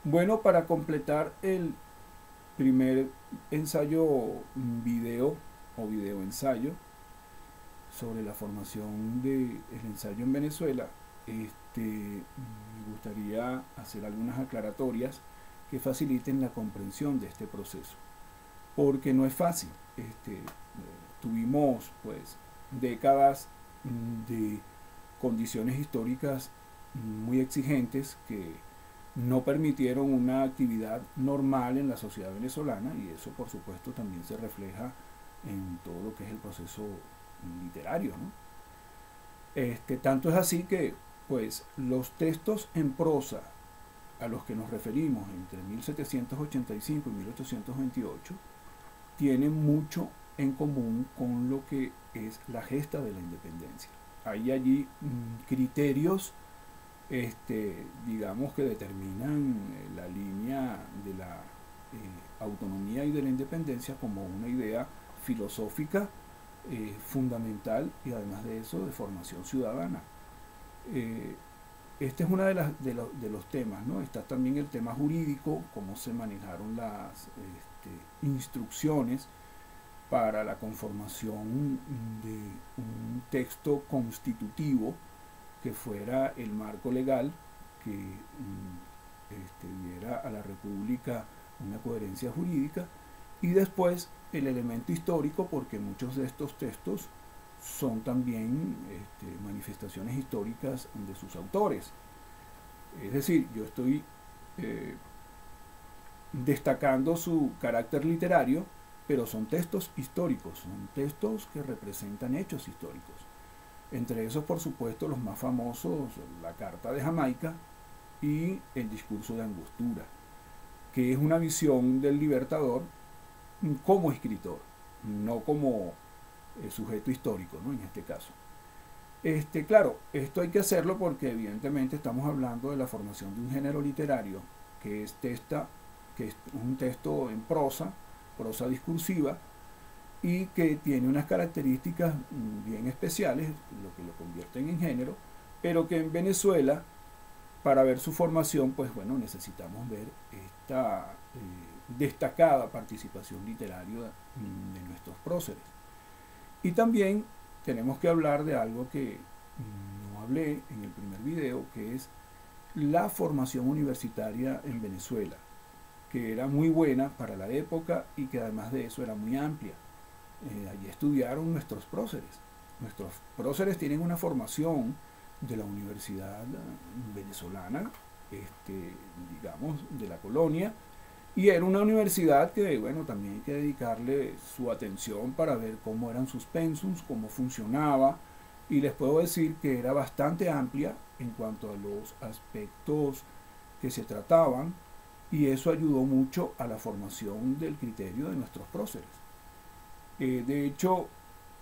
Bueno, para completar el primer ensayo video o video ensayo sobre la formación del ensayo en Venezuela, me gustaría hacer algunas aclaratorias que faciliten la comprensión de este proceso, porque no es fácil. Tuvimos pues décadas de condiciones históricas muy exigentes que no permitieron una actividad normal en la sociedad venezolana, y eso por supuesto también se refleja en todo lo que es el proceso literario, ¿no? Tanto es así que pues los textos en prosa a los que nos referimos entre 1785 y 1828 tienen mucho en común con lo que es la gesta de la independencia. Hay allí criterios, digamos, que determinan la línea de la autonomía y de la independencia como una idea filosófica fundamental, y además de eso de formación ciudadana. Eh, este es uno de los temas, ¿no? Está también el tema jurídico, cómo se manejaron las instrucciones para la conformación de un texto constitutivo que fuera el marco legal que diera a la República una coherencia jurídica, y después el elemento histórico, porque muchos de estos textos son también manifestaciones históricas de sus autores. Es decir, yo estoy eh, destacando su carácter literario, pero son textos históricos, son textos que representan hechos históricos. Entre esos, por supuesto, los más famosos, la Carta de Jamaica y el Discurso de Angostura, que es una visión del libertador como escritor, no como sujeto histórico, ¿no? En este caso. Claro, esto hay que hacerlo porque evidentemente estamos hablando de la formación de un género literario que es, que es un texto en prosa, prosa discursiva, y que tiene unas características bien especiales, lo que lo convierten en género, pero que en Venezuela, para ver su formación, pues bueno, necesitamos ver esta destacada participación literaria de nuestros próceres. Y también tenemos que hablar de algo que no hablé en el primer video, que es la formación universitaria en Venezuela, que era muy buena para la época y que además de eso era muy amplia. Allí estudiaron nuestros próceres. Nuestros próceres tienen una formación de la Universidad Venezolana, digamos, de la colonia, y era una universidad que, bueno, también hay que dedicarle su atención para ver cómo eran sus pensums, cómo funcionaba, y les puedo decir que era bastante amplia en cuanto a los aspectos que se trataban, y eso ayudó mucho a la formación del criterio de nuestros próceres. De hecho,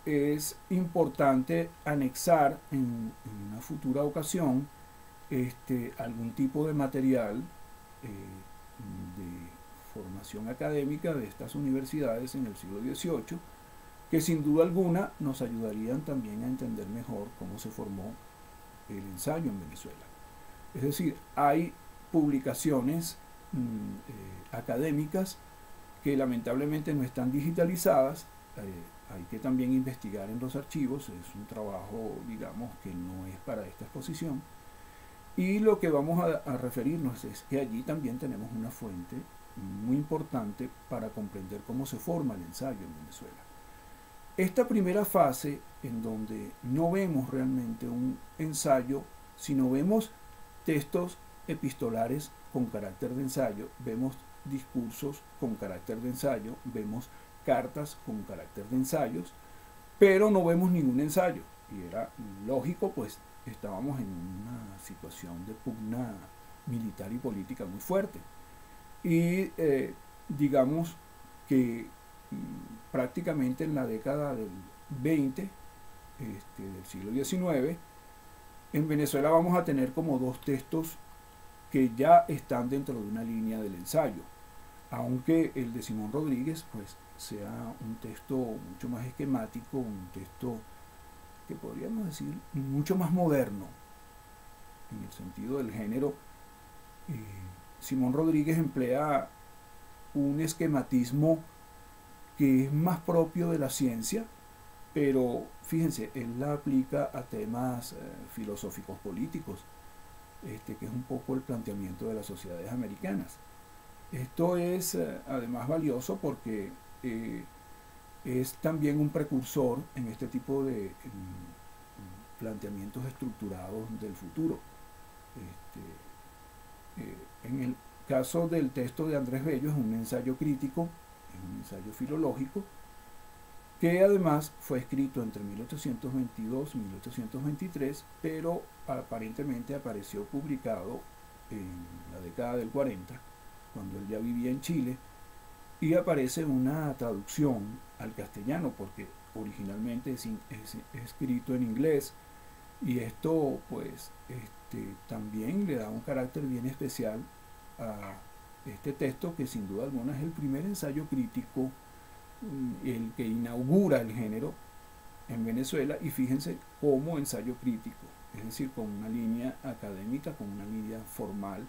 es importante anexar en una futura ocasión algún tipo de material de formación académica de estas universidades en el siglo XVIII, que sin duda alguna nos ayudarían también a entender mejor cómo se formó el ensayo en Venezuela. Es decir, hay publicaciones académicas que lamentablemente no están digitalizadas. Hay que también investigar en los archivos, es un trabajo, digamos, que no es para esta exposición. Y lo que vamos a referirnos es que allí también tenemos una fuente muy importante para comprender cómo se forma el ensayo en Venezuela. Esta primera fase, en donde no vemos realmente un ensayo, sino vemos textos epistolares con carácter de ensayo, vemos discursos con carácter de ensayo, vemos cartas con carácter de ensayos, pero no vemos ningún ensayo. Y era lógico, pues estábamos en una situación de pugna militar y política muy fuerte. Y digamos que prácticamente en la década del 20, del siglo XIX, en Venezuela vamos a tener como dos textos que ya están dentro de una línea del ensayo, aunque el de Simón Rodríguez pues sea un texto mucho más esquemático, un texto que podríamos decir mucho más moderno en el sentido del género, Simón Rodríguez emplea un esquematismo que es más propio de la ciencia, pero fíjense, él la aplica a temas filosóficos políticos, que es un poco el planteamiento de las sociedades americanas. Esto es además valioso porque es también un precursor en este tipo de planteamientos estructurados del futuro. En el caso del texto de Andrés Bello es un ensayo crítico, es un ensayo filológico, que además fue escrito entre 1822 y 1823, pero aparentemente apareció publicado en la década del 40, cuando él ya vivía en Chile, y aparece una traducción al castellano, porque originalmente es escrito en inglés, y esto pues también le da un carácter bien especial a este texto, que sin duda alguna es el primer ensayo crítico, el que inaugura el género en Venezuela, y fíjense como ensayo crítico, es decir, con una línea académica, con una línea formal,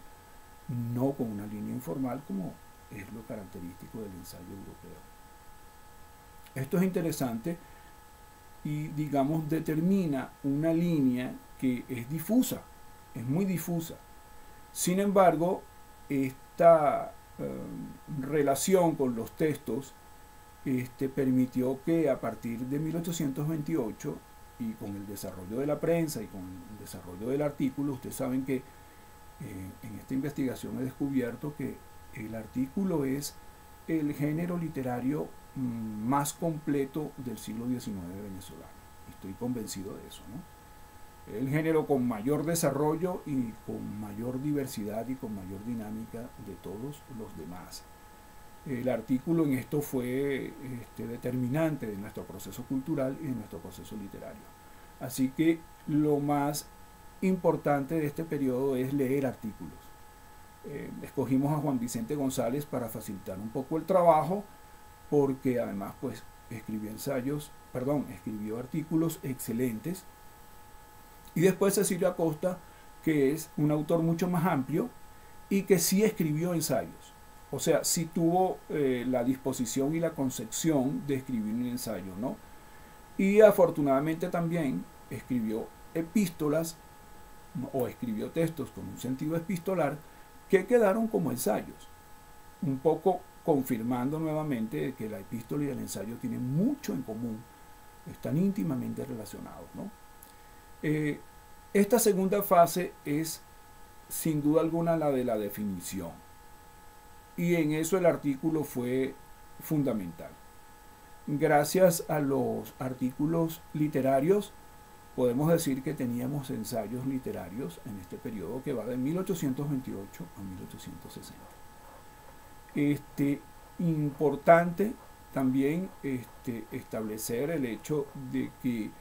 no con una línea informal como es lo característico del ensayo europeo. Esto es interesante y, digamos, determina una línea que es difusa, es muy difusa. Sin embargo, esta relación con los textos permitió que a partir de 1828 y con el desarrollo de la prensa y con el desarrollo del artículo, ustedes saben que en esta investigación he descubierto que el artículo es el género literario más completo del siglo XIX venezolano. Estoy convencido de eso, ¿no? El género con mayor desarrollo y con mayor diversidad y con mayor dinámica de todos los demás. El artículo en esto fue determinante de nuestro proceso cultural y de nuestro proceso literario. Así que lo más importante de este periodo es leer artículos. Escogimos a Juan Vicente González para facilitar un poco el trabajo, porque además pues escribió artículos excelentes. Y después Cecilio Acosta, que es un autor mucho más amplio y que sí escribió ensayos. O sea, sí tuvo la disposición y la concepción de escribir un ensayo, ¿no? Y afortunadamente también escribió epístolas o escribió textos con un sentido epistolar que quedaron como ensayos, un poco confirmando nuevamente que la epístola y el ensayo tienen mucho en común, están íntimamente relacionados, ¿no? Esta segunda fase es sin duda alguna la de la definición, y en eso el artículo fue fundamental. Gracias a los artículos literarios podemos decir que teníamos ensayos literarios en este periodo que va de 1828 a 1860. Importante también establecer el hecho de que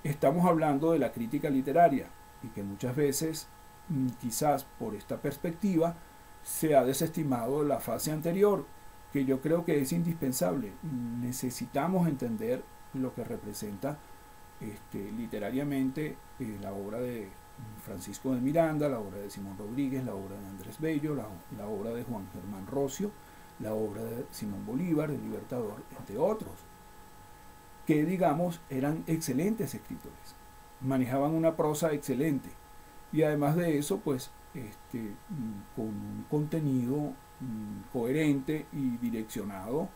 estamos hablando de la crítica literaria y que muchas veces, quizás por esta perspectiva, se ha desestimado la fase anterior, que yo creo que es indispensable. Necesitamos entender lo que representa literariamente la obra de Francisco de Miranda, la obra de Simón Rodríguez, la obra de Andrés Bello, la obra de Juan Germán Rocio, la obra de Simón Bolívar, el Libertador, entre otros, que digamos eran excelentes escritores, manejaban una prosa excelente y además de eso pues con un contenido coherente y direccionado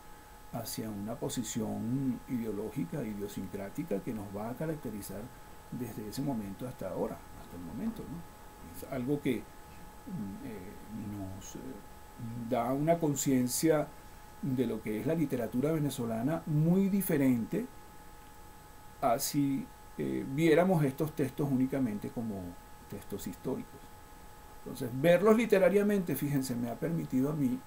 hacia una posición ideológica, idiosincrática que nos va a caracterizar desde ese momento hasta ahora, hasta el momento, ¿no? Es algo que nos da una conciencia de lo que es la literatura venezolana muy diferente a si viéramos estos textos únicamente como textos históricos. Entonces, verlos literariamente, fíjense, me ha permitido a mí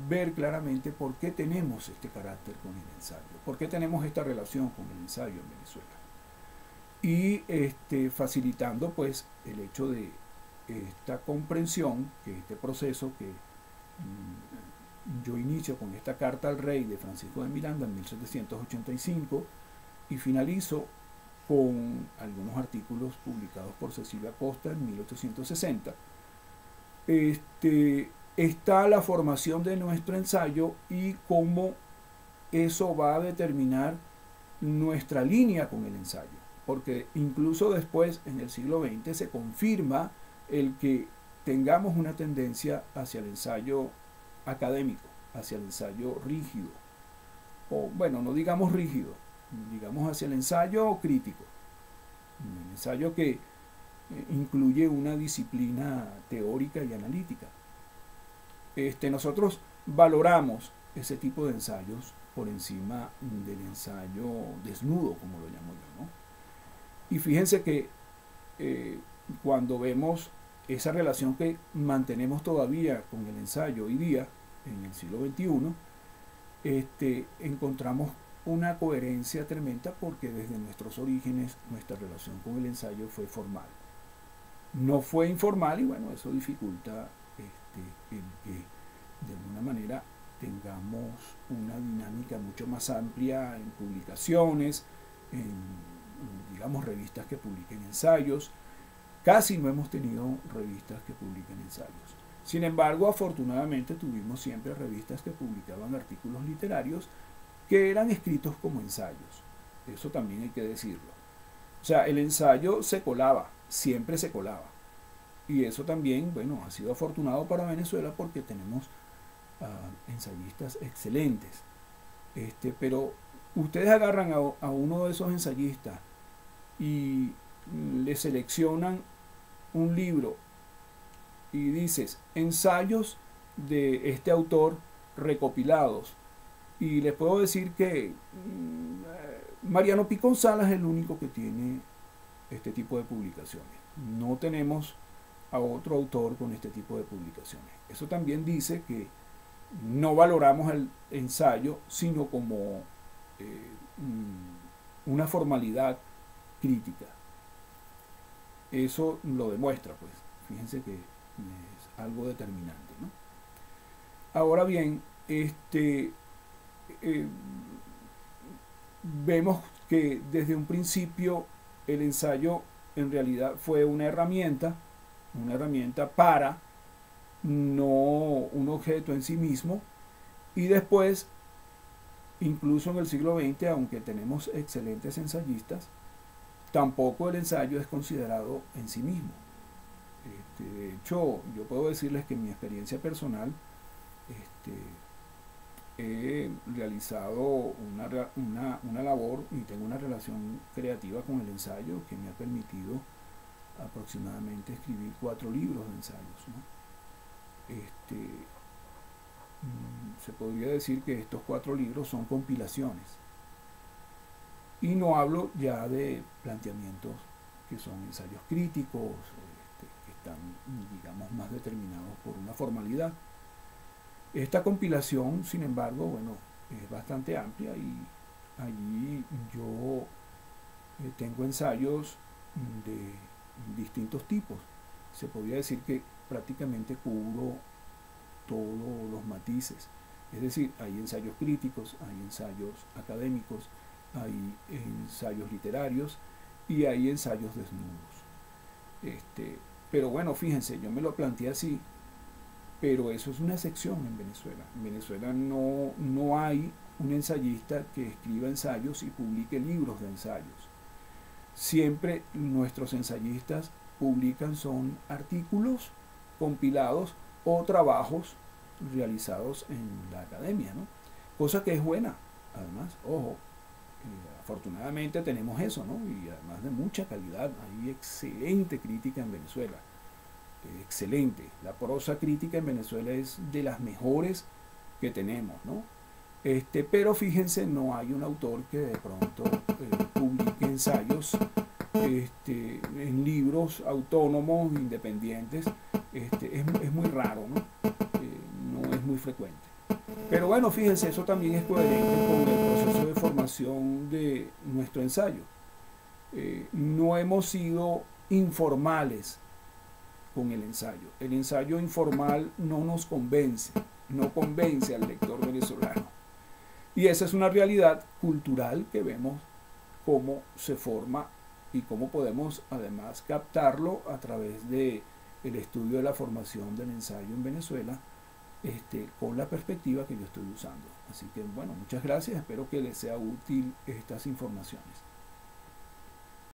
ver claramente por qué tenemos este carácter con el ensayo, por qué tenemos esta relación con el ensayo en Venezuela. Y facilitando pues el hecho de esta comprensión, que este proceso que yo inicio con esta carta al rey de Francisco de Miranda en 1785 y finalizo con algunos artículos publicados por Cecilio Acosta en 1860, está la formación de nuestro ensayo y cómo eso va a determinar nuestra línea con el ensayo. Porque incluso después, en el siglo XX, se confirma el que tengamos una tendencia hacia el ensayo académico, hacia el ensayo rígido. O bueno, no digamos rígido, digamos hacia el ensayo crítico. Un ensayo que incluye una disciplina teórica y analítica. Nosotros valoramos ese tipo de ensayos por encima del ensayo desnudo, como lo llamo yo, ¿no? Y fíjense que cuando vemos esa relación que mantenemos todavía con el ensayo hoy día, en el siglo XXI, encontramos una coherencia tremenda porque desde nuestros orígenes nuestra relación con el ensayo fue formal. No fue informal y bueno, eso dificulta el que de alguna manera tengamos una dinámica mucho más amplia en publicaciones, en digamos revistas que publiquen ensayos. Casi no hemos tenido revistas que publiquen ensayos. Sin embargo, afortunadamente tuvimos siempre revistas que publicaban artículos literarios que eran escritos como ensayos. Eso también hay que decirlo. O sea, el ensayo se colaba, siempre se colaba. Y eso también, bueno, ha sido afortunado para Venezuela porque tenemos ensayistas excelentes. Pero ustedes agarran a uno de esos ensayistas y le seleccionan un libro y dices ensayos de este autor recopilados, y les puedo decir que Mariano Picón Salas es el único que tiene este tipo de publicaciones. No tenemos a otro autor con este tipo de publicaciones. Eso también dice que no valoramos el ensayo sino como una formalidad crítica. Eso lo demuestra, pues. Fíjense que es algo determinante, ¿no? Ahora bien, vemos que desde un principio el ensayo en realidad fue una herramienta para, no un objeto en sí mismo, y después, incluso en el siglo XX, aunque tenemos excelentes ensayistas, tampoco el ensayo es considerado en sí mismo. De hecho, yo puedo decirles que en mi experiencia personal, he realizado una labor y tengo una relación creativa con el ensayo que me ha permitido aproximadamente escribir 4 libros de ensayos, ¿no? Se podría decir que estos 4 libros son compilaciones. Y no hablo ya de planteamientos que son ensayos críticos, que están, digamos, más determinados por una formalidad. Esta compilación, sin embargo, bueno, es bastante amplia y allí yo tengo ensayos de distintos tipos. Se podría decir que prácticamente cubro todos los matices. Es decir, hay ensayos críticos, hay ensayos académicos, hay ensayos literarios y hay ensayos desnudos. Pero bueno, fíjense, yo me lo planteé así, pero eso es una excepción en Venezuela. En Venezuela no hay un ensayista que escriba ensayos y publique libros de ensayos. Siempre nuestros ensayistas publican son artículos compilados o trabajos realizados en la academia, ¿no? Cosa que es buena, además, ojo, afortunadamente tenemos eso, ¿no? Y además de mucha calidad, hay excelente crítica en Venezuela, excelente. La prosa crítica en Venezuela es de las mejores que tenemos, ¿no? Pero fíjense, no hay un autor que de pronto publique ensayos en libros autónomos, independientes. Es muy raro, ¿no? No es muy frecuente. Pero bueno, fíjense, eso también es coherente con el proceso de formación de nuestro ensayo. No hemos sido informales con el ensayo. El ensayo informal no nos convence, no convence al lector venezolano. Y esa es una realidad cultural que vemos cómo se forma y cómo podemos además captarlo a través de el estudio de la formación del ensayo en Venezuela, con la perspectiva que yo estoy usando. Así que bueno, muchas gracias, espero que les sea útil estas informaciones.